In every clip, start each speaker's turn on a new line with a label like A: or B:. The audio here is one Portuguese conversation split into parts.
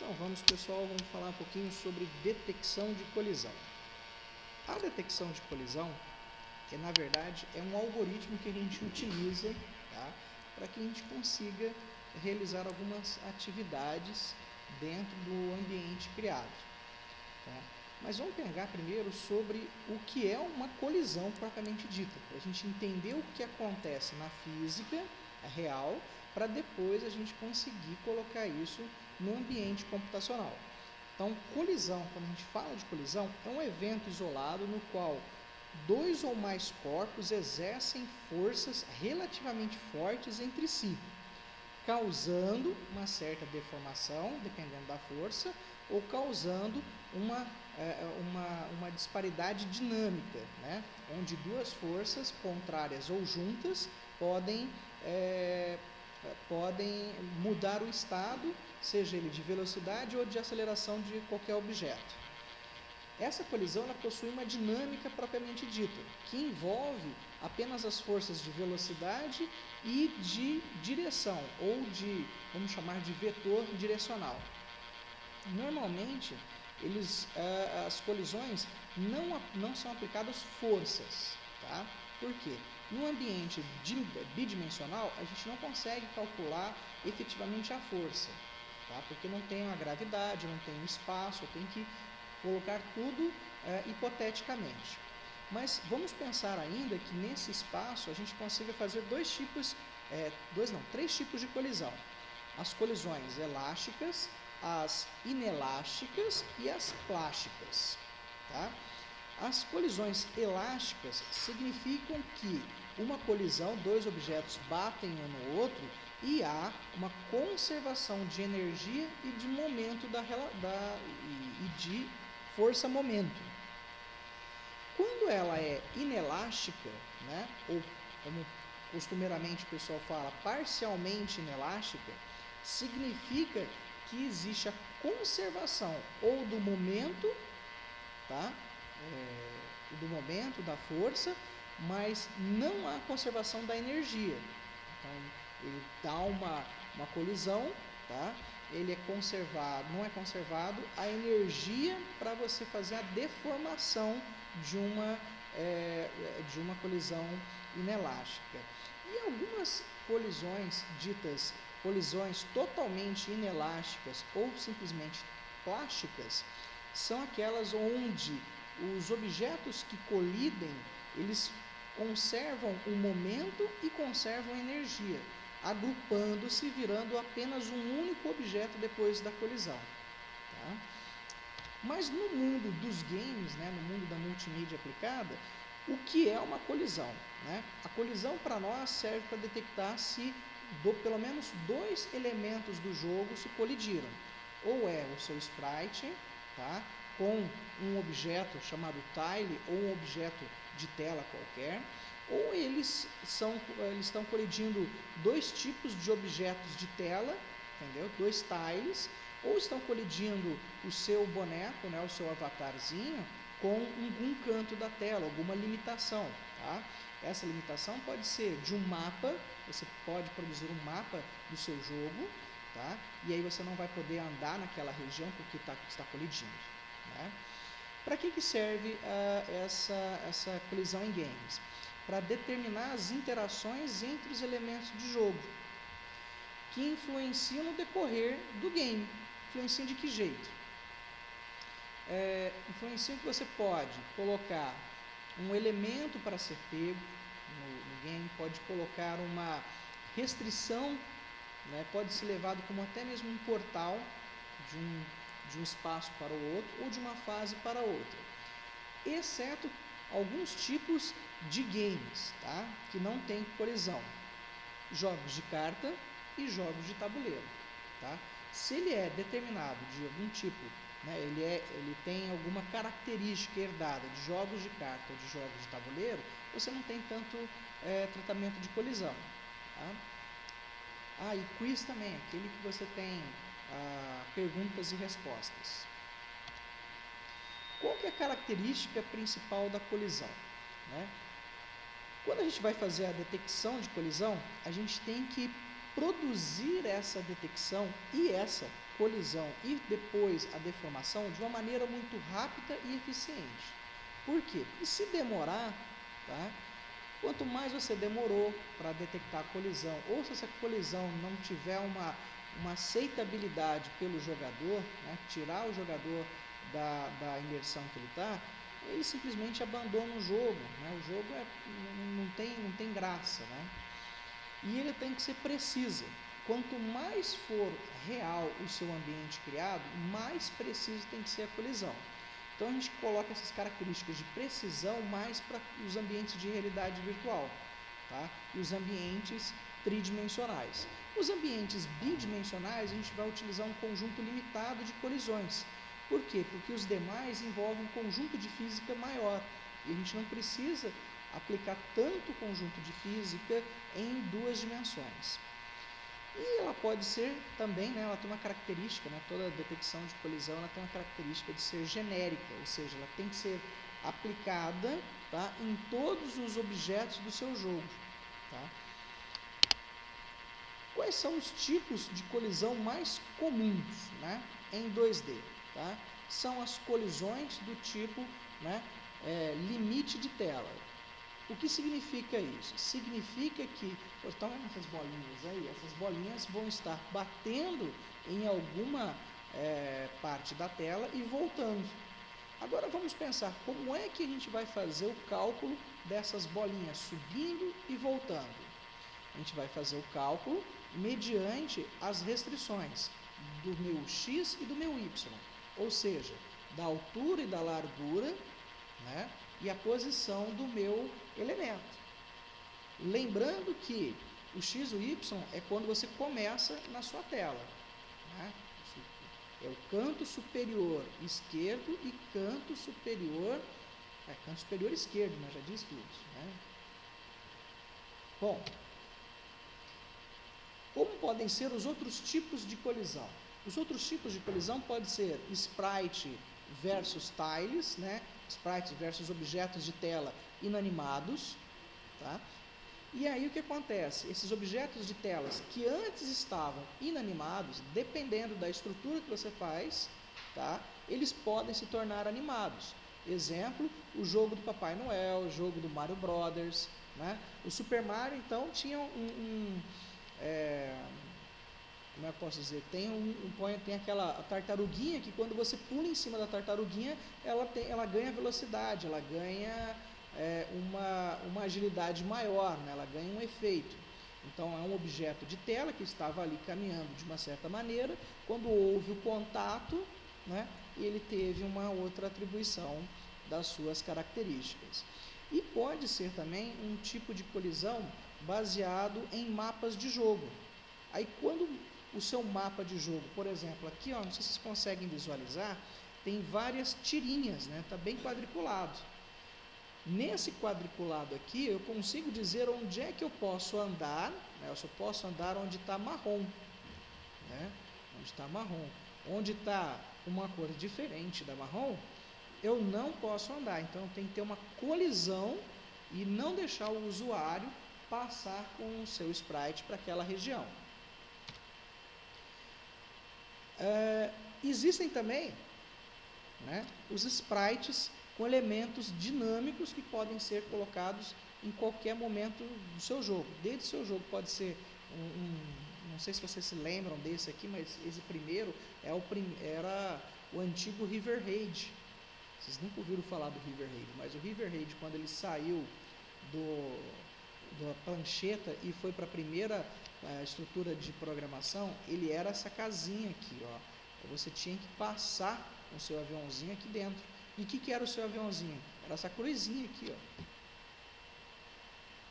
A: Então vamos, pessoal, vamos falar um pouquinho sobre detecção de colisão. A detecção de colisão, na verdade, é um algoritmo que a gente utiliza, tá, para que a gente consiga realizar algumas atividades dentro do ambiente criado. Tá? Mas vamos pegar primeiro sobre o que é uma colisão propriamente dita, para a gente entender o que acontece na física real, para depois a gente conseguir colocar isso no ambiente computacional. Então, colisão, quando a gente fala de colisão, é um evento isolado no qual dois ou mais corpos exercem forças relativamente fortes entre si, causando uma certa deformação, dependendo da força, ou causando uma disparidade dinâmica, né? Onde duas forças contrárias ou juntas podem mudar o estado, seja ele de velocidade ou de aceleração de qualquer objeto. Essa colisão ela possui uma dinâmica propriamente dita, que envolve apenas as forças de velocidade e de direção, ou de, vamos chamar de vetor direcional. Normalmente, as colisões não são aplicadas forças, tá? Por quê? No ambiente bidimensional, a gente não consegue calcular efetivamente a força, tá? Porque não tem uma gravidade, não tem um espaço, tem que colocar tudo hipoteticamente. Mas vamos pensar ainda que nesse espaço a gente consiga fazer três tipos de colisão. As colisões elásticas, as inelásticas e as plásticas. Tá? As colisões elásticas significam que uma colisão, dois objetos batem um no outro e há uma conservação de energia e de momento e de força-momento. Quando ela é inelástica, né, ou como costumeiramente o pessoal fala, parcialmente inelástica, significa que existe a conservação ou do momento, tá? Do momento, da força, mas não há conservação da energia. Então, ele dá uma colisão, tá? Ele é conservado, não é conservado a energia para você fazer a deformação de uma colisão inelástica. E algumas colisões ditas colisões totalmente inelásticas ou simplesmente plásticas são aquelas onde os objetos que colidem, eles conservam o momento e conservam a energia, agrupando-se, virando apenas um único objeto depois da colisão. Tá? Mas no mundo dos games, né, no mundo da multimídia aplicada, o que é uma colisão? Né? A colisão para nós serve para detectar se pelo menos dois elementos do jogo se colidiram. Ou é o seu sprite, tá, com um objeto chamado tile ou um objeto de tela qualquer, ou eles estão colidindo dois tipos de objetos de tela, entendeu? Dois tiles, ou estão colidindo o seu boneco, né, o seu avatarzinho, com um canto da tela, alguma limitação. Tá? Essa limitação pode ser de um mapa, você pode produzir um mapa do seu jogo, tá? E aí você não vai poder andar naquela região porque está colidindo. Né? Para que serve essa colisão em games? Para determinar as interações entre os elementos de jogo, que influenciam no decorrer do game. Influenciam de que jeito? Influenciam que você pode colocar um elemento para ser pego no game, pode colocar uma restrição, né, pode ser levado como até mesmo um portal de um espaço para o outro ou de uma fase para outra, exceto alguns tipos de games, tá, que não tem colisão: jogos de carta e jogos de tabuleiro. Tá? Se ele é determinado de algum tipo, né, ele tem alguma característica herdada de jogos de carta ou de jogos de tabuleiro, você não tem tanto tratamento de colisão. Tá? E quiz também, aquele que você tem perguntas e respostas. Qual que é a característica principal da colisão? Né? Quando a gente vai fazer a detecção de colisão, a gente tem que produzir essa detecção e essa colisão e depois a deformação de uma maneira muito rápida e eficiente. Por quê? Porque se demorar, tá? Quanto mais você demorou para detectar a colisão, ou se essa colisão não tiver uma aceitabilidade pelo jogador, né, tirar o jogador da imersão que ele está, ele simplesmente abandona o jogo. Né? O jogo não tem graça. Né? E ele tem que ser preciso. Quanto mais for real o seu ambiente criado, mais preciso tem que ser a colisão. Então a gente coloca essas características de precisão mais para os ambientes de realidade virtual, tá? E os ambientes tridimensionais. Os ambientes bidimensionais a gente vai utilizar um conjunto limitado de colisões. Por quê? Porque os demais envolvem um conjunto de física maior e a gente não precisa aplicar tanto conjunto de física em duas dimensões. E ela pode ser também, né, ela tem uma característica, né, toda detecção de colisão ela tem uma característica de ser genérica, ou seja, ela tem que ser aplicada, tá, em todos os objetos do seu jogo. Tá? Quais são os tipos de colisão mais comuns, né, em 2D? Tá? São as colisões do tipo, né, limite de tela. O que significa isso? Significa que, estão vendo essas bolinhas aí? Essas bolinhas vão estar batendo em alguma parte da tela e voltando. Agora vamos pensar, como é que a gente vai fazer o cálculo dessas bolinhas subindo e voltando? A gente vai fazer o cálculo mediante as restrições do meu x e do meu y, ou seja, da altura e da largura, né? E a posição do meu elemento. Lembrando que o x e o y é quando você começa na sua tela. Né? É o canto superior esquerdo e canto superior esquerdo, mas já disse isso. Né? Bom, como podem ser os outros tipos de colisão? Os outros tipos de colisão podem ser sprite versus tiles, né? Sprites versus objetos de tela inanimados, tá? E aí o que acontece? Esses objetos de telas que antes estavam inanimados, dependendo da estrutura que você faz, tá? Eles podem se tornar animados. Exemplo, o jogo do Papai Noel, o jogo do Mario Brothers, né? O Super Mario, então, tinha como eu posso dizer, tem aquela tartaruguinha que quando você pula em cima da tartaruguinha, ela ganha velocidade, ela ganha uma agilidade maior, né? Ela ganha um efeito. Então é um objeto de tela que estava ali caminhando de uma certa maneira, quando houve o contato, né? Ele teve uma outra atribuição das suas características. E pode ser também um tipo de colisão baseado em mapas de jogo. Aí quando o seu mapa de jogo, por exemplo, aqui, ó, não sei se vocês conseguem visualizar, tem várias tirinhas, né? Tá bem quadriculado. Nesse quadriculado aqui, eu consigo dizer onde é que eu posso andar, né? Eu só posso andar onde está marrom, né? Onde está marrom. Onde está uma cor diferente da marrom, eu não posso andar. Então, eu tenho que ter uma colisão e não deixar o usuário passar com o seu sprite para aquela região. Existem também, né, os sprites com elementos dinâmicos que podem ser colocados em qualquer momento do seu jogo. Desde o seu jogo pode ser não sei se vocês se lembram desse aqui, mas esse primeiro era o antigo River Raid. Vocês nunca ouviram falar do River Raid, mas o River Raid, quando ele saiu da prancheta e foi para a primeira estrutura de programação, ele era essa casinha aqui, ó. Você tinha que passar com o seu aviãozinho aqui dentro. E o que era o seu aviãozinho? Era essa cruzinha aqui, ó.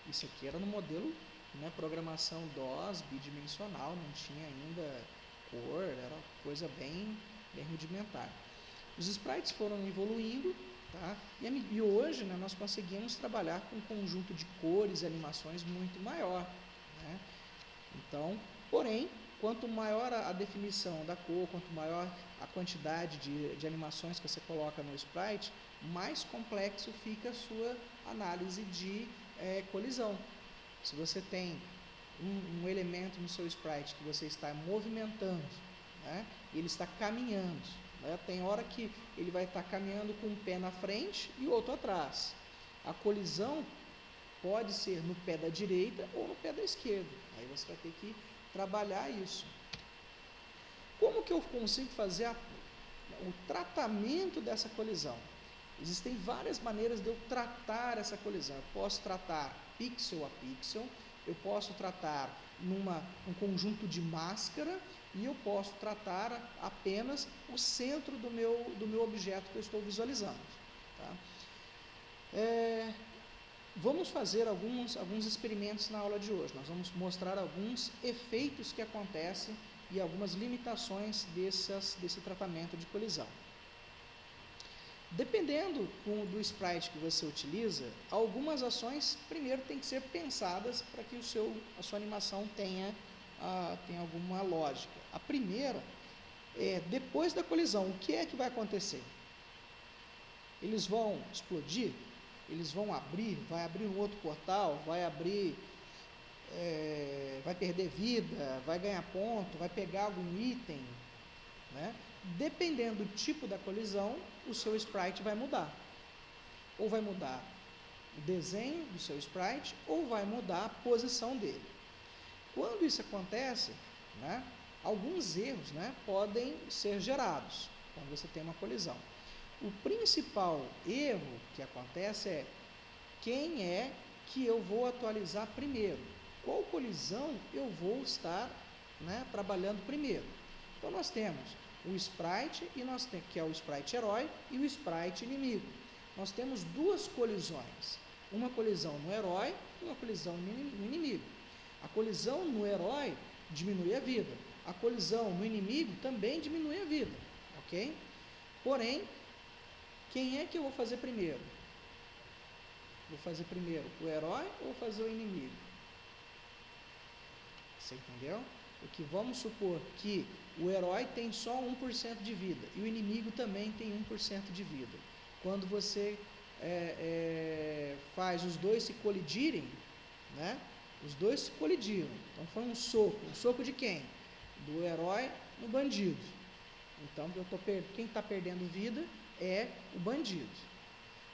A: Isso aqui era no modelo, né, programação DOS, bidimensional, não tinha ainda cor, era coisa bem rudimentar. Os sprites foram evoluindo, tá? E hoje, né, nós conseguimos trabalhar com um conjunto de cores e animações muito maior, né? Então, porém, quanto maior a definição da cor, quanto maior a quantidade de animações que você coloca no sprite, mais complexo fica a sua análise de colisão. Se você tem um elemento no seu sprite que você está movimentando, né? Ele está caminhando, né? Tem hora que ele vai estar caminhando com um pé na frente e outro atrás. A colisão pode ser no pé da direita ou no pé da esquerda. Aí você vai ter que trabalhar isso. Como que eu consigo fazer o tratamento dessa colisão? Existem várias maneiras de eu tratar essa colisão. Eu posso tratar pixel a pixel, eu posso tratar um conjunto de máscara e eu posso tratar apenas o centro do meu objeto que eu estou visualizando. Tá? Vamos fazer alguns experimentos na aula de hoje. Nós vamos mostrar alguns efeitos que acontecem e algumas limitações desse tratamento de colisão. Dependendo do sprite que você utiliza, algumas ações primeiro têm que ser pensadas para que a sua animação tenha alguma lógica. A primeira é, depois da colisão, o que é que vai acontecer? Eles vão explodir? Eles vão abrir? Vai abrir um outro portal? Vai abrir... vai perder vida? Vai ganhar ponto? Vai pegar algum item? Né? Dependendo do tipo da colisão, o seu sprite vai mudar. Ou vai mudar o desenho do seu sprite, ou vai mudar a posição dele. Quando isso acontece, né, alguns erros, né, podem ser gerados quando você tem uma colisão. O principal erro que acontece é quem é que eu vou atualizar primeiro? Qual colisão eu vou estar, né, trabalhando primeiro? Então nós temos o sprite, que é o sprite herói, e o sprite inimigo. Nós temos duas colisões, uma colisão no herói e uma colisão no inimigo. A colisão no herói diminui a vida, a colisão no inimigo também diminui a vida, ok? Porém, quem é que eu vou fazer primeiro? Vou fazer primeiro o herói ou vou fazer o inimigo? Você entendeu? Porque vamos supor que o herói tem só 1% de vida e o inimigo também tem 1% de vida. Quando você faz os dois se colidirem, né? Os dois se colidiram. Então foi um soco de quem? Do herói no bandido. Então quem está perdendo vida é o bandido.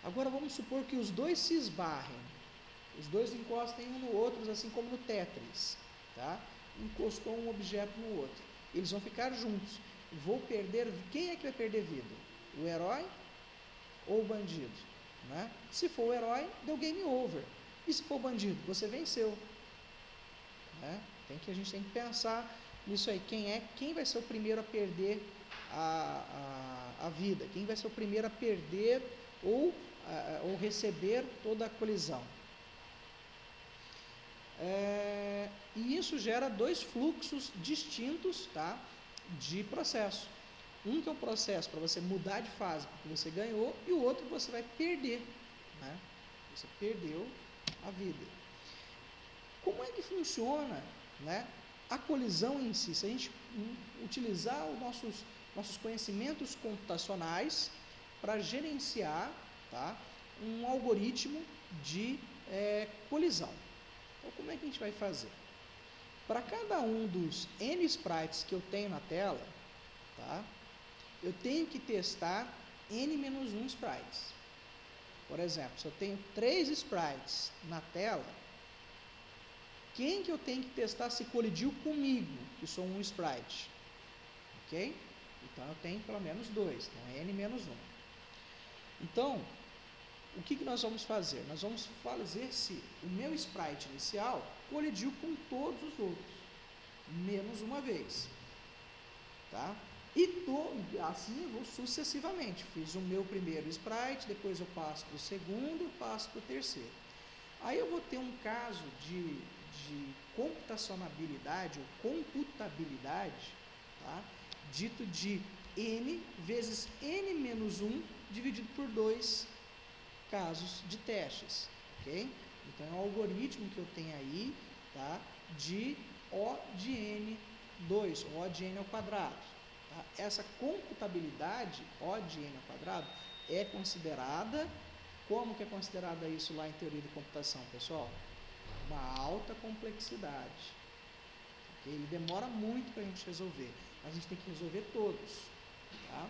A: Agora vamos supor que os dois se esbarrem, os dois encostem um no outro, assim como no Tetris, tá? Encostou um objeto no outro, eles vão ficar juntos. Quem é que vai perder vida? O herói ou o bandido? Né? Se for o herói, deu game over. E se for o bandido, você venceu. Né? A gente tem que pensar nisso aí. Quem vai ser o primeiro a perder a vida? Quem vai ser o primeiro a perder ou receber toda a colisão? E isso gera dois fluxos distintos, tá, de processo. Um que é o processo para você mudar de fase porque você ganhou, e o outro que você vai perder, né? Você perdeu a vida. Como é que funciona, né, a colisão em si? Se a gente utilizar os nossos conhecimentos computacionais para gerenciar, tá, um algoritmo de colisão. Então, como é que a gente vai fazer? Para cada um dos N sprites que eu tenho na tela, tá, eu tenho que testar N-1 sprites. Por exemplo, se eu tenho 3 sprites na tela, quem que eu tenho que testar se colidiu comigo, que sou um sprite? Ok? Então, eu tenho pelo menos 2, então é N-1. Então, o que nós vamos fazer? Nós vamos fazer se o meu sprite inicial colidiu com todos os outros, menos uma vez. Tá? E assim eu vou sucessivamente. Fiz o meu primeiro sprite, depois eu passo para o segundo, passo para o terceiro. Aí eu vou ter um caso de computacionabilidade ou computabilidade, tá? Dito de N vezes N-1 dividido por 2 casos de testes, ok? Então, é um algoritmo que eu tenho aí, tá, de O de N2, O de N ao quadrado. Tá? Essa computabilidade, O de N ao quadrado, é considerada, como que é considerada isso lá em teoria de computação, pessoal? uma alta complexidade. Okay? Ele demora muito para a gente resolver, mas a gente tem que resolver todos. Tá?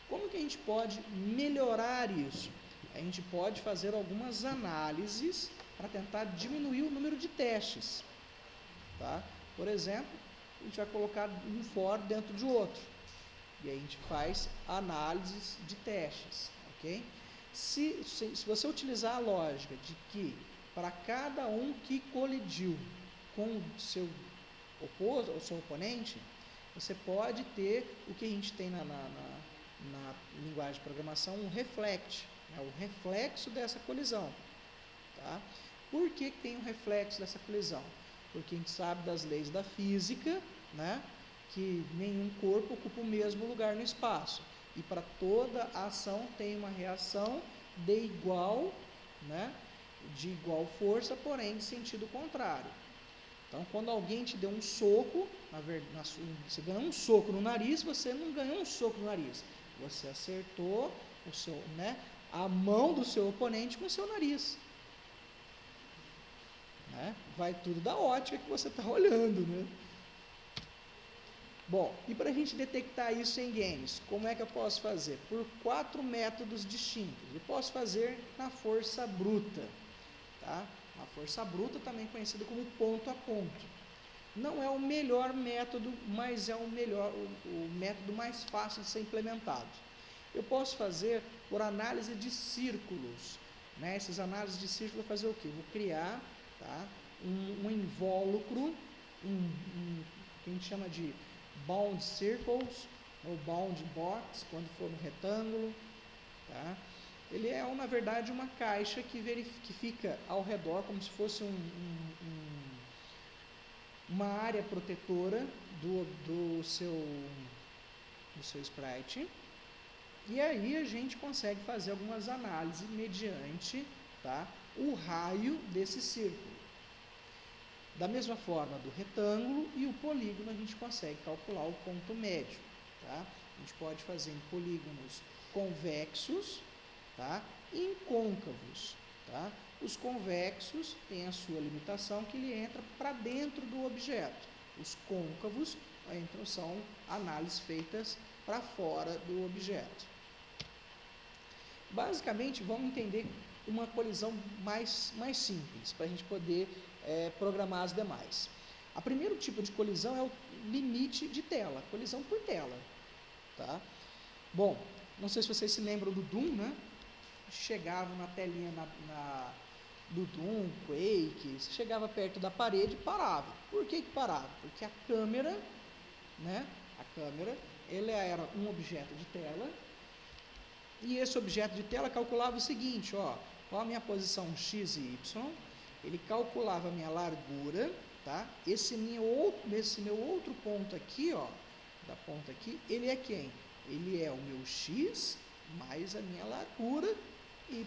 A: Como que a gente pode melhorar isso? A gente pode fazer algumas análises para tentar diminuir o número de testes. Tá? Por exemplo, a gente vai colocar um for dentro de outro. E aí a gente faz análises de testes. Okay? Se você utilizar a lógica de que para cada um que colidiu com o seu oponente, você pode ter o que a gente tem na linguagem de programação, um reflect, né? O reflexo dessa colisão. Tá? Por que tem um reflexo dessa colisão? Porque a gente sabe das leis da física, né? Que nenhum corpo ocupa o mesmo lugar no espaço. E para toda ação tem uma reação de igual, né? De igual força, porém de sentido contrário. Então, quando alguém te deu um soco, você ganhou um soco no nariz, você não ganhou um soco no nariz. Você acertou a mão do seu oponente com o seu nariz. Né? Vai tudo da ótica que você está olhando. Né? Bom, e para a gente detectar isso em games, como é que eu posso fazer? Por 4 métodos distintos. Eu posso fazer na força bruta. Tá? A força bruta, também conhecida como ponto a ponto. Não é o melhor método, mas é o método mais fácil de ser implementado. Eu posso fazer por análise de círculos. Né? Essas análises de círculo, eu vou fazer o quê? Vou criar, tá? um invólucro, que a gente chama de bound circles, ou bound box, quando for no retângulo. Tá? Ele é, na verdade, uma caixa que fica ao redor, como se fosse uma área protetora do seu sprite. E aí a gente consegue fazer algumas análises mediante, tá, o raio desse círculo. Da mesma forma do retângulo e o polígono, a gente consegue calcular o ponto médio. Tá? A gente pode fazer em polígonos convexos, tá, e em côncavos. Tá? Os convexos têm a sua limitação, que ele entra para dentro do objeto. Os côncavos são análises feitas para fora do objeto. Basicamente, vamos entender uma colisão mais simples, para a gente poder programar as demais. O primeiro tipo de colisão é o limite de tela, colisão por tela. Tá? Bom, não sei se vocês se lembram do Doom, né? Chegavam na telinha do Doom, Quake, você chegava perto da parede e parava. Por que parava? Porque a câmera, né? Ela era um objeto de tela, e esse objeto de tela calculava o seguinte, qual a minha posição x e y, ele calculava a minha largura, tá? Esse meu outro ponto aqui, da ponta aqui, ele é quem? Ele é o meu x mais a minha largura y.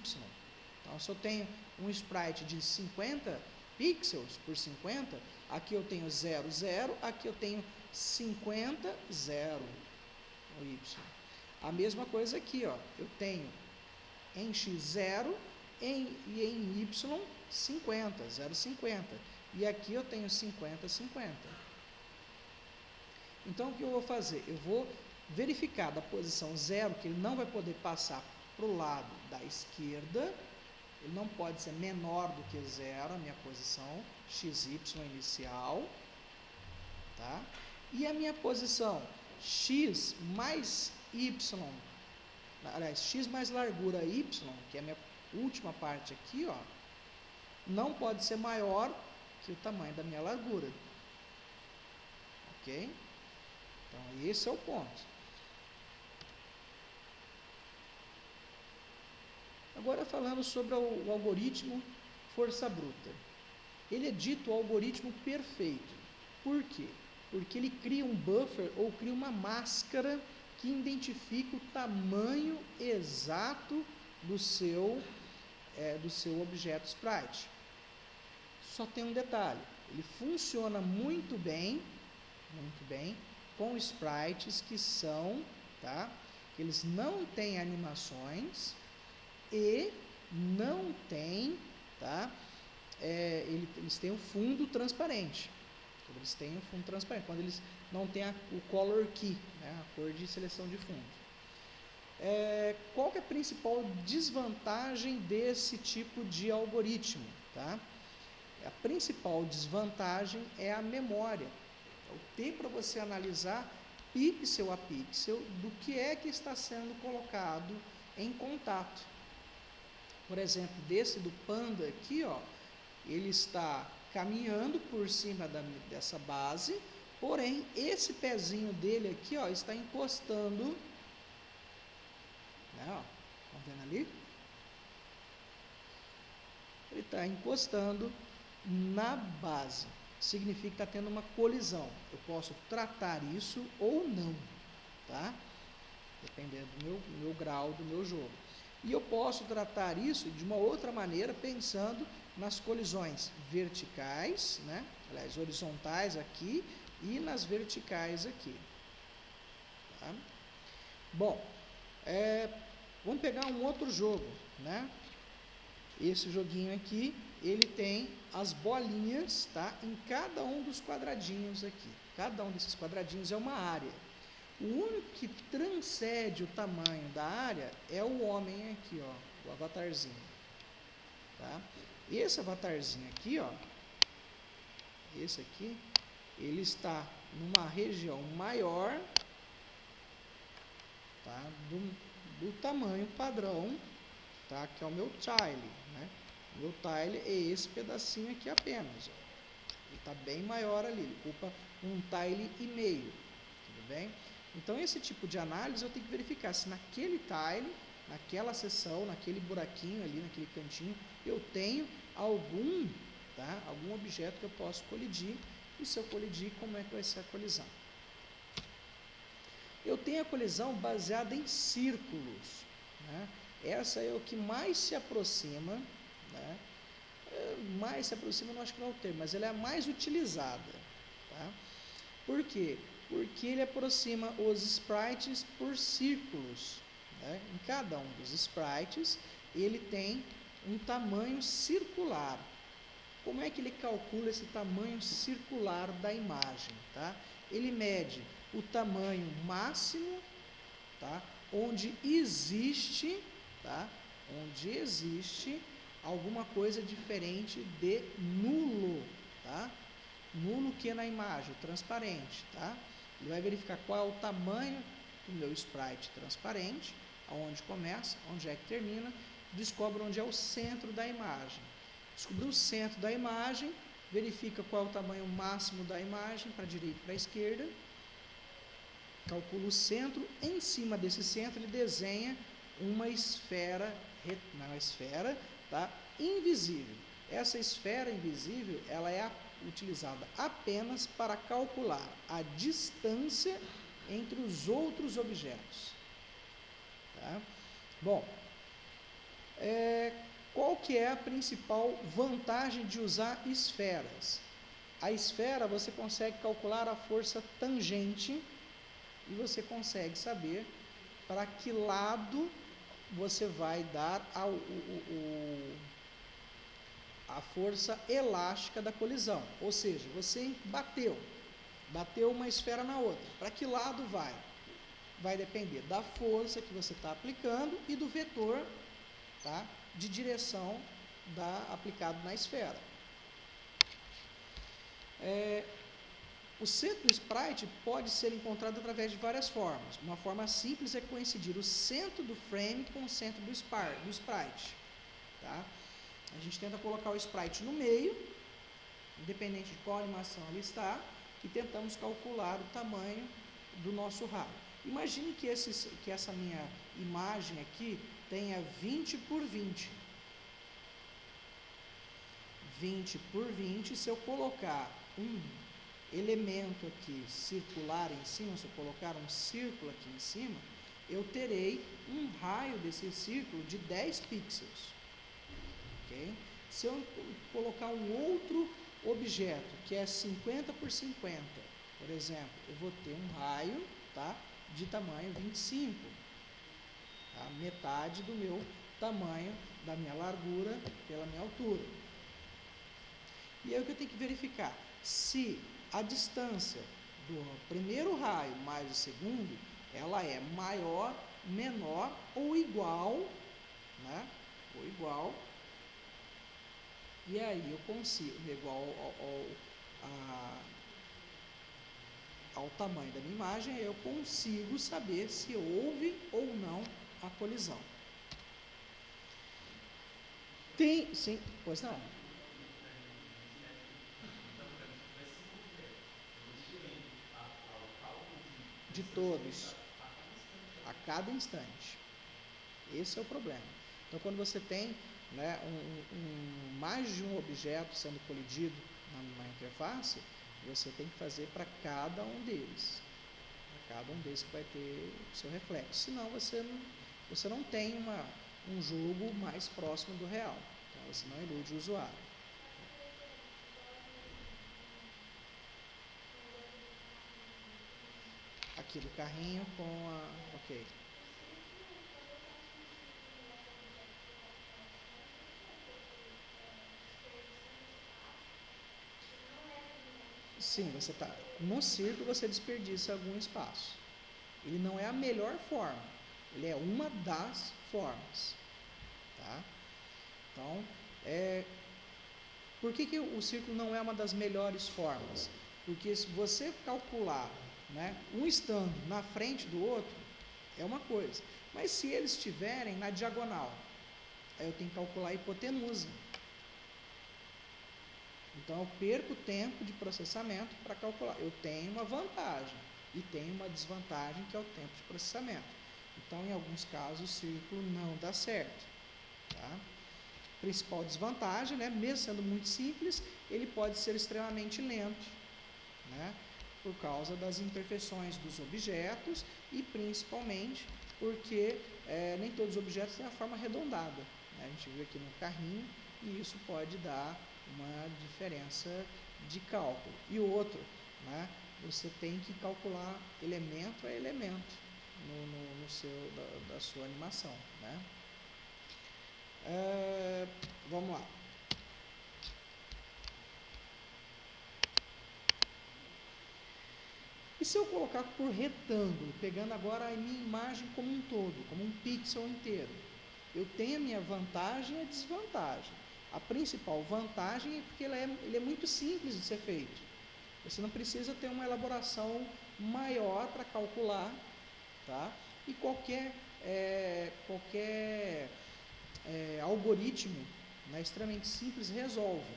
A: Então, se eu tenho um sprite de 50 pixels por 50, aqui eu tenho 0, 0, aqui eu tenho 50, 0, o y. A mesma coisa aqui, eu tenho em x 0 e em y 50, 0,50. E aqui eu tenho 50, 50. Então, o que eu vou fazer? Eu vou verificar da posição 0, que ele não vai poder passar para o lado da esquerda, ele não pode ser menor do que 0, a minha posição XY inicial, tá? E a minha posição x mais y, aliás, x mais largura y, que é a minha última parte aqui, não pode ser maior que o tamanho da minha largura. Ok? Então, esse é o ponto. Agora, falando sobre o algoritmo força bruta. Ele é dito o algoritmo perfeito. Por quê? Porque ele cria um buffer ou cria uma máscara que identifica o tamanho exato do seu objeto sprite. Só tem um detalhe, ele funciona muito bem com sprites que são, tá? Eles não têm animações e não têm, tá? eles têm um fundo transparente. Eles têm um fundo transparente, quando eles não têm o color key, né, a cor de seleção de fundo. Qual que é a principal desvantagem desse tipo de algoritmo? Tá? A principal desvantagem é a memória. É o tempo para você analisar pixel a pixel do que está sendo colocado em contato. Por exemplo, desse do Panda aqui, ó, ele está caminhando por cima dessa base, porém, esse pezinho dele aqui, ó, está encostando, né, ó, estão vendo ali? Ele está encostando na base, significa que está tendo uma colisão. Eu posso tratar isso ou não, tá? Dependendo do meu grau, do meu jogo. E eu posso tratar isso de uma outra maneira, pensando nas colisões verticais, né? Aliás, horizontais aqui e nas verticais aqui. Tá? Bom, vamos pegar um outro jogo, né? Esse joguinho aqui, ele tem as bolinhas, tá? Em cada um dos quadradinhos aqui. Cada um desses quadradinhos é uma área. O único que transcende o tamanho da área é o homem aqui, ó, o avatarzinho. Tá? Esse avatarzinho aqui, ó, esse aqui, ele está numa região maior, tá? do tamanho padrão, tá? Que é o meu tile, né? O meu tile é esse pedacinho aqui apenas, ó. Ele está bem maior ali, ele ocupa um tile e meio, tudo bem? Então, esse tipo de análise eu tenho que verificar se naquele tile, naquela seção, naquele buraquinho ali, naquele cantinho, eu tenho algum, tá? Algum objeto que eu posso colidir, e se eu colidir, como é que vai ser a colisão? Eu tenho a colisão baseada em círculos, né? Essa é o que mais se aproxima, né? Mais se aproxima, não acho que não é o termo, mas ela é a mais utilizada, tá? Por quê? Porque ele aproxima os sprites por círculos, né? Em cada um dos sprites, ele tem um tamanho circular. Como é que ele calcula esse tamanho circular da imagem? Tá? Ele mede o tamanho máximo, tá? Onde existe, tá? Onde existe alguma coisa diferente de nulo, tá? Nulo que é na imagem, transparente, tá? Ele vai verificar qual é o tamanho do meu sprite transparente, aonde começa, onde é que termina, descobre onde é o centro da imagem. Descobriu o centro da imagem, verifica qual é o tamanho máximo da imagem, para a direita e para a esquerda, calcula o centro, em cima desse centro ele desenha uma esfera, tá? Invisível. Essa esfera invisível, ela é utilizada apenas para calcular a distância entre os outros objetos. Tá? Bom, qual que é a principal vantagem de usar esferas? A esfera você consegue calcular a força tangente e você consegue saber para que lado você vai dar a força elástica da colisão. Ou seja, você bateu uma esfera na outra. Para que lado vai? Vai depender da força que você está aplicando e do vetor, tá, de direção aplicado na esfera. O centro do sprite pode ser encontrado através de várias formas. Uma forma simples é coincidir o centro do frame com o centro do sprite. Tá? A gente tenta colocar o sprite no meio, independente de qual animação ele está, e tentamos calcular o tamanho do nosso raio. Imagine que essa minha imagem aqui tenha 20 por 20. 20 por 20, se eu colocar um elemento aqui circular em cima, se eu colocar um círculo aqui em cima, eu terei um raio desse círculo de 10 pixels. Okay? Se eu colocar um outro objeto que é 50 por 50, por exemplo, eu vou ter um raio, tá, de tamanho 25, tá? Metade do meu tamanho, da minha largura pela minha altura. E aí o que eu tenho que verificar? Se a distância do primeiro raio mais o segundo, ela é maior, menor ou igual, né? Ou igual. E aí eu consigo, igual ao tamanho da minha imagem, eu consigo saber se houve ou não a colisão. Tem, sim, pois não. De todos, a cada instante. Esse é o problema. Então, quando você tem, né, mais de um objeto sendo colidido na interface, você tem que fazer para cada um deles. Cada um deles que vai ter o seu reflexo. Senão você não tem um jogo mais próximo do real. Então, você não ilude o usuário. Aqui do carrinho com a... Ok. Sim, você tá no círculo, você desperdiça algum espaço. Ele não é a melhor forma, ele é uma das formas, tá? Então, por que o círculo não é uma das melhores formas? Porque se você calcular, né, um estando na frente do outro, é uma coisa. Mas se eles estiverem na diagonal, aí eu tenho que calcular a hipotenusa. Então, eu perco tempo de processamento para calcular. Eu tenho uma vantagem e tenho uma desvantagem, que é o tempo de processamento. Então, em alguns casos, o círculo não dá certo. Tá? Principal desvantagem, né? Mesmo sendo muito simples, ele pode ser extremamente lento, né? Por causa das imperfeições dos objetos e principalmente porque nem todos os objetos têm a forma arredondada, né? A gente viu aqui no carrinho e isso pode dar uma diferença de cálculo. E o outro, né? Você tem que calcular elemento a elemento da sua animação, né? Vamos lá. E se eu colocar por retângulo, pegando agora a minha imagem como um todo, como um pixel inteiro, eu tenho a minha vantagem e a desvantagem. A principal vantagem é porque ele é muito simples de ser feito. Você não precisa ter uma elaboração maior para calcular, tá? E qualquer algoritmo, né, extremamente simples resolve.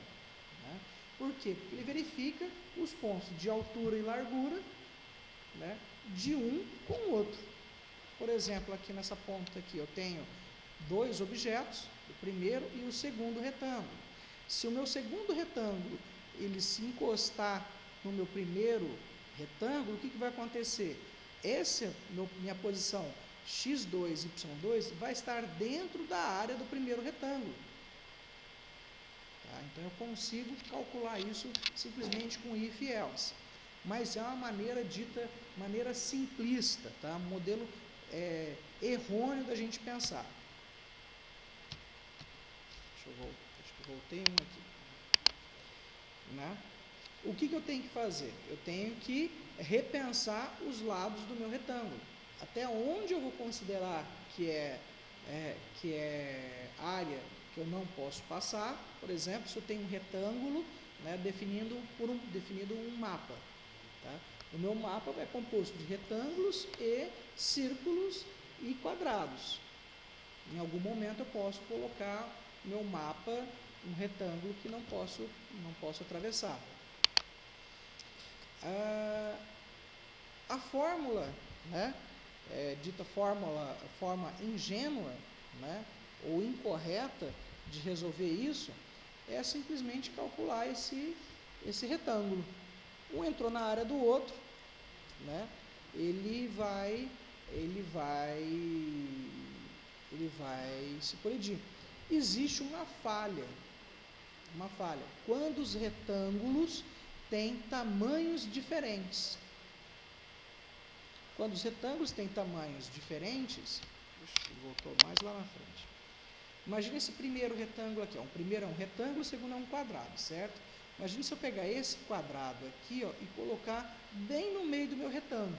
A: Né? Por quê? Porque ele verifica os pontos de altura e largura, né, de um com o outro. Por exemplo, aqui nessa ponta aqui eu tenho dois objetos, o primeiro e o segundo retângulo. Se o meu segundo retângulo ele se encostar no meu primeiro retângulo, o que vai acontecer? Minha posição x2, y2 vai estar dentro da área do primeiro retângulo. Tá? Então eu consigo calcular isso simplesmente com if e else. Mas é uma maneira simplista, tá? Um modelo errôneo da gente pensar. Acho que eu voltei um aqui. Né? O que eu tenho que fazer? Eu tenho que repensar os lados do meu retângulo. Até onde eu vou considerar que é área que eu não posso passar. Por exemplo, se eu tenho um retângulo, né, definindo um mapa. Tá? O meu mapa é composto de retângulos e círculos e quadrados. Em algum momento eu posso colocar no meu mapa um retângulo que não posso atravessar. A fórmula, né, dita forma ingênua, né, ou incorreta de resolver isso é simplesmente calcular esse retângulo. Um entrou na área do outro, né, ele vai se colidir. Existe uma falha. Quando os retângulos têm tamanhos diferentes. Quando os retângulos têm tamanhos diferentes, voltou mais lá na frente. Imagina esse primeiro retângulo aqui. O primeiro é um retângulo, o segundo é um quadrado, certo? Imagine se eu pegar esse quadrado aqui, ó, e colocar bem no meio do meu retângulo.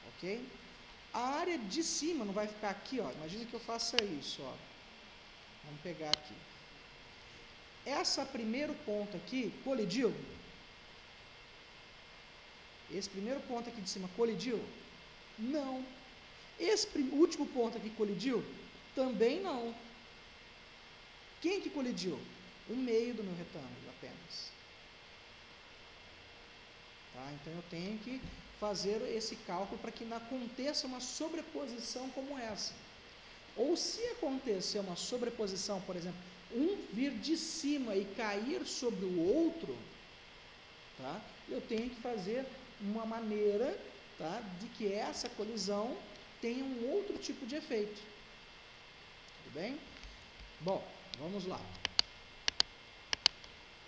A: Ok? A área de cima não vai ficar aqui, ó. Imagina que eu faça isso, ó. Vamos pegar aqui. Essa primeiro ponto aqui colidiu? Esse primeiro ponto aqui de cima colidiu? Não. Esse último ponto aqui colidiu? Também não. Quem que colidiu? O meio do meu retângulo apenas. Tá? Então eu tenho que fazer esse cálculo para que não aconteça uma sobreposição como essa. Ou se acontecer uma sobreposição, por exemplo, um vir de cima e cair sobre o outro, tá? Eu tenho que fazer uma maneira, tá, de que essa colisão tenha um outro tipo de efeito. Tudo bem? Bom, vamos lá.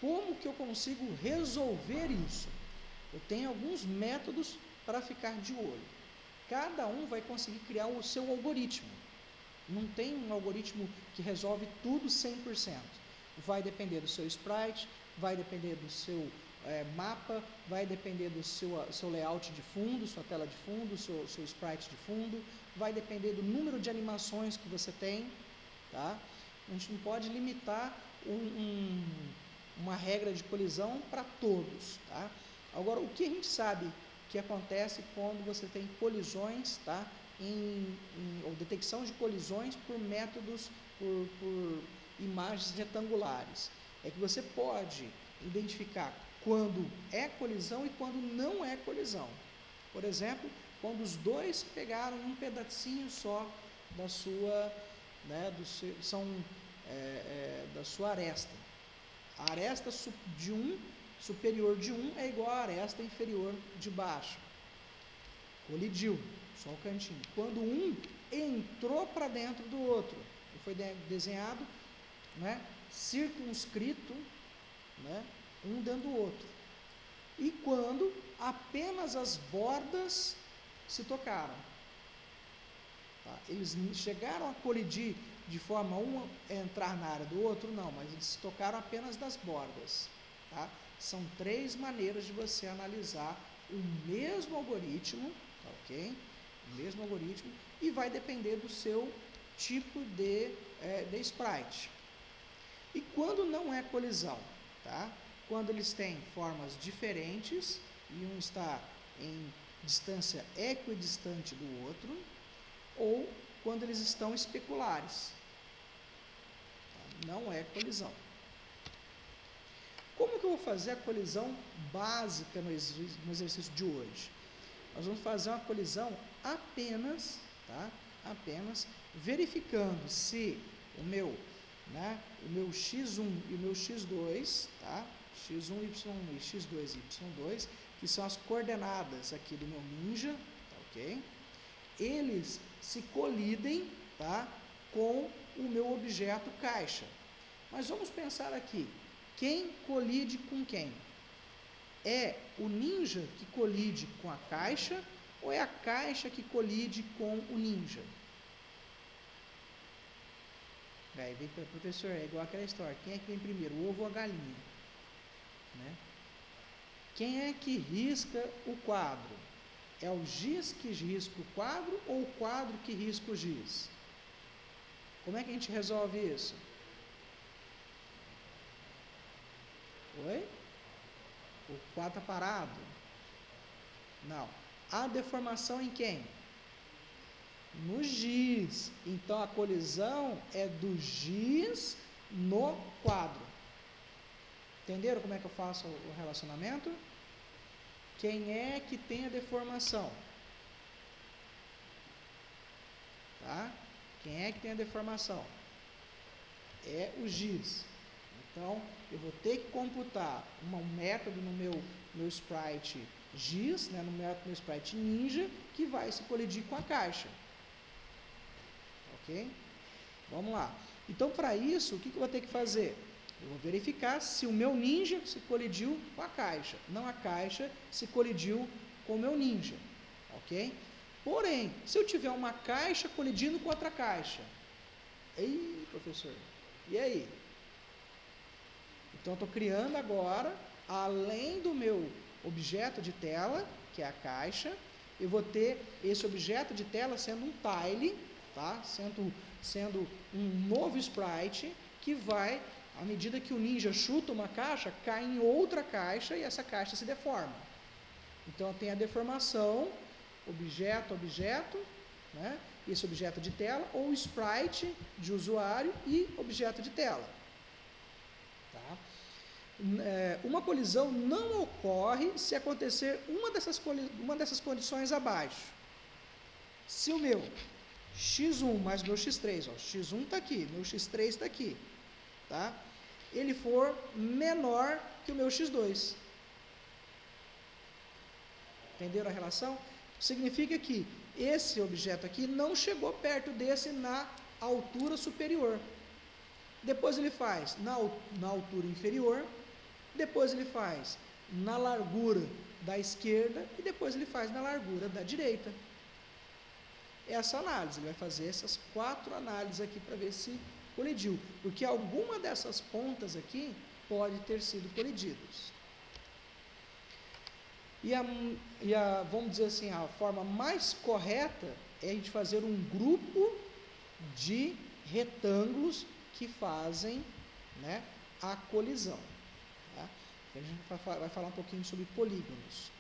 A: Como que eu consigo resolver isso? Eu tenho alguns métodos para ficar de olho. Cada um vai conseguir criar o seu algoritmo. Não tem um algoritmo que resolve tudo 100%. Vai depender do seu sprite, vai depender do seu mapa, vai depender do seu layout de fundo, sua tela de fundo, seu sprite de fundo, vai depender do número de animações que você tem. Tá? A gente não pode limitar uma regra de colisão para todos. Tá? Agora, o que a gente sabe que acontece quando você tem colisões, tá? Ou detecção de colisões por métodos, por imagens retangulares, é que você pode identificar quando é colisão e quando não é colisão. Por exemplo, quando os dois pegaram um pedacinho só da sua, né, da sua aresta. A aresta superior de um é igual à aresta inferior de baixo. Colidiu, só o cantinho. Quando um entrou para dentro do outro, e foi desenhado, né, circunscrito, né, um dentro do outro. E quando apenas as bordas se tocaram. Tá? Eles chegaram a colidir de forma um entrar na área do outro? Não, mas eles se tocaram apenas das bordas. Tá? São 3 maneiras de você analisar o mesmo algoritmo, tá, ok? O mesmo algoritmo, e vai depender do seu tipo de sprite. E quando não é colisão? Tá? Quando eles têm formas diferentes e um está em distância equidistante do outro, ou quando eles estão especulares. Tá? Não é colisão. Como que eu vou fazer a colisão básica no exercício de hoje? Nós vamos fazer uma colisão apenas, tá? Apenas verificando se o meu x1 e o meu x2, tá? x1, y1 e x2, y2, que são as coordenadas aqui do meu ninja, tá, ok? Eles se colidem, tá, com o meu objeto caixa. Mas vamos pensar aqui, quem colide com quem? É o ninja que colide com a caixa ou é a caixa que colide com o ninja? Aí vem para o professor, é igual aquela história, quem é que vem primeiro, o ovo ou a galinha? Né? Quem é que risca o quadro? É o giz que risca o quadro ou o quadro que risca o giz? Como é que a gente resolve isso? Oi? O quadro está parado? Não. Há deformação em quem? No giz. Então, a colisão é do giz no quadro. Entenderam como é que eu faço o relacionamento? Quem é que tem a deformação? Tá? Quem é que tem a deformação? É o giz. Então, eu vou ter que computar um método no meu sprite giz, né, no meu sprite ninja, que vai se colidir com a caixa. Ok? Vamos lá. Então, para isso, o que eu vou ter que fazer? Eu vou verificar se o meu ninja se colidiu com a caixa. Não a caixa se colidiu com o meu ninja. Ok? Porém, se eu tiver uma caixa colidindo com outra caixa, ei, professor, e aí? Então, eu estou criando agora, além do meu objeto de tela, que é a caixa, eu vou ter esse objeto de tela sendo um tile, tá? sendo um novo sprite que vai, à medida que o ninja chuta uma caixa, cai em outra caixa e essa caixa se deforma. Então, tem a deformação, objeto, né? Esse objeto de tela, ou sprite de usuário e objeto de tela. Tá? Uma colisão não ocorre se acontecer uma dessas condições abaixo. Se o meu x1 mais o meu x3, ó, x1 está aqui, meu x3 está aqui, tá? Ele for menor que o meu x2. Entenderam a relação? Significa que esse objeto aqui não chegou perto desse na altura superior. Depois ele faz na altura inferior, depois ele faz na largura da esquerda e depois ele faz na largura da direita. Essa análise, ele vai fazer essas 4 análises aqui para ver se colidiu, porque alguma dessas pontas aqui pode ter sido colididas. Vamos dizer assim, a forma mais correta é a gente fazer um grupo de retângulos que fazem, né, a colisão. Tá? A gente vai falar um pouquinho sobre polígonos.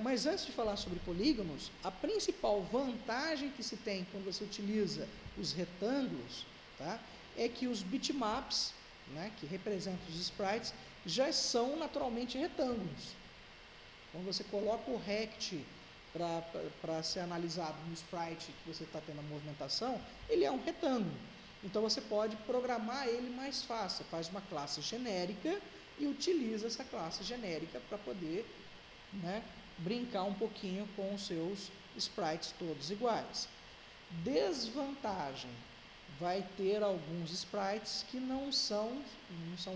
A: Mas antes de falar sobre polígonos, a principal vantagem que se tem quando você utiliza os retângulos, tá, é que os bitmaps, né, que representam os sprites, já são naturalmente retângulos. Quando você coloca o rect para ser analisado no sprite que você está tendo a movimentação, ele é um retângulo. Então você pode programar ele mais fácil. Você faz uma classe genérica e utiliza essa classe genérica para poder, né, brincar um pouquinho com os seus sprites todos iguais. Desvantagem: vai ter alguns sprites que não são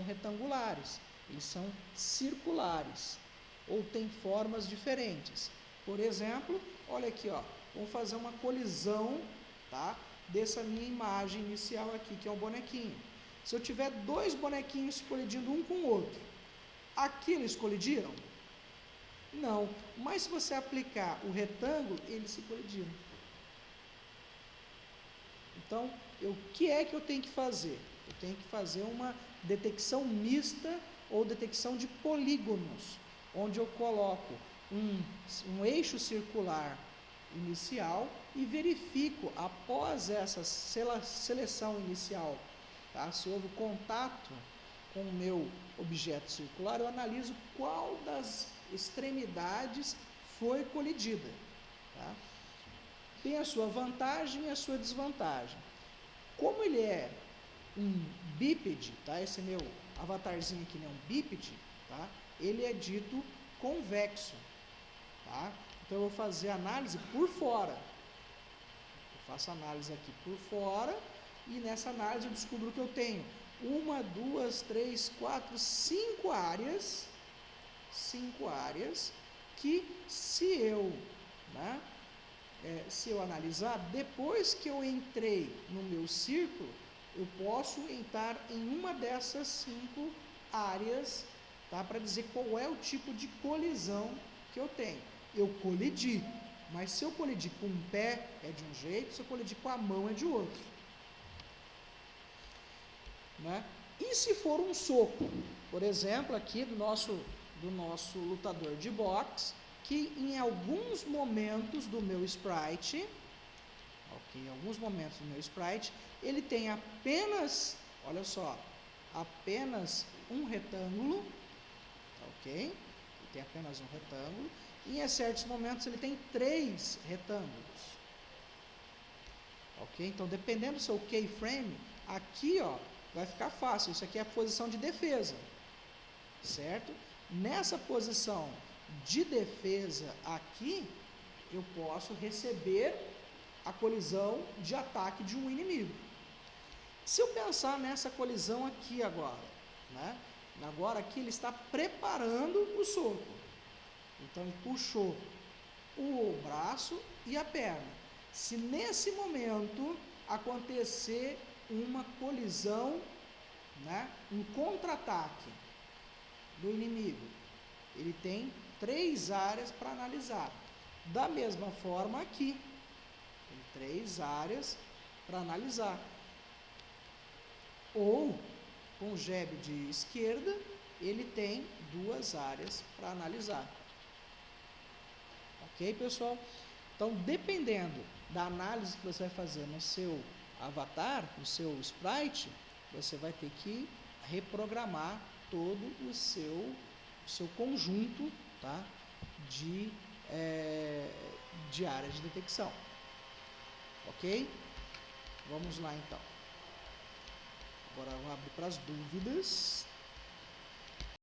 A: retangulares, eles são circulares ou têm formas diferentes. Por exemplo, olha aqui, ó, vamos fazer uma colisão, tá, dessa minha imagem inicial aqui, que é um bonequinho. Se eu tiver 2 bonequinhos colidindo um com o outro, aqui eles colidiram? Não, mas se você aplicar o retângulo, eles se colidiram. Então, o que é que eu tenho que fazer? Eu tenho que fazer uma detecção mista ou detecção de polígonos, onde eu coloco um eixo circular inicial e verifico, após essa seleção inicial, tá, se houve contato com o meu objeto circular, eu analiso qual das extremidades foi colidida. Tá? Tem a sua vantagem e a sua desvantagem. Como ele é um bípede, tá? Esse meu avatarzinho aqui é um bípede, tá? Ele é dito convexo. Tá? Então eu vou fazer análise por fora. Eu faço análise aqui por fora e nessa análise eu descubro que eu tenho 1, 2, 3, 4, 5 áreas. 5 áreas que se eu analisar, depois que eu entrei no meu círculo, eu posso entrar em uma dessas 5 áreas, tá, para dizer qual é o tipo de colisão que eu tenho. Eu colidi, mas se eu colidir com um pé é de um jeito, se eu colidir com a mão é de outro. Né? E se for um soco, por exemplo, aqui do nosso lutador de boxe, que em alguns momentos do meu sprite, ele tem apenas, olha só, apenas um retângulo, ok? Ele tem apenas um retângulo, e em certos momentos ele tem 3 retângulos, ok? Então, dependendo do seu keyframe, aqui, ó, vai ficar fácil, isso aqui é a posição de defesa, certo? Nessa posição de defesa aqui, eu posso receber a colisão de ataque de um inimigo. Se eu pensar nessa colisão aqui agora, né? Agora aqui ele está preparando o soco. Então ele puxou o braço e a perna. Se nesse momento acontecer uma colisão né, um contra-ataque do inimigo, ele tem 3 áreas para analisar. Da mesma forma aqui, tem 3 áreas para analisar. Ou, com o jab de esquerda, ele tem 2 áreas para analisar. Ok, pessoal? Então, dependendo da análise que você vai fazer no seu avatar, no seu sprite, você vai ter que reprogramar todo o seu conjunto, tá, de áreas de detecção. Ok? Vamos lá, então. Agora eu vou abrir para as dúvidas.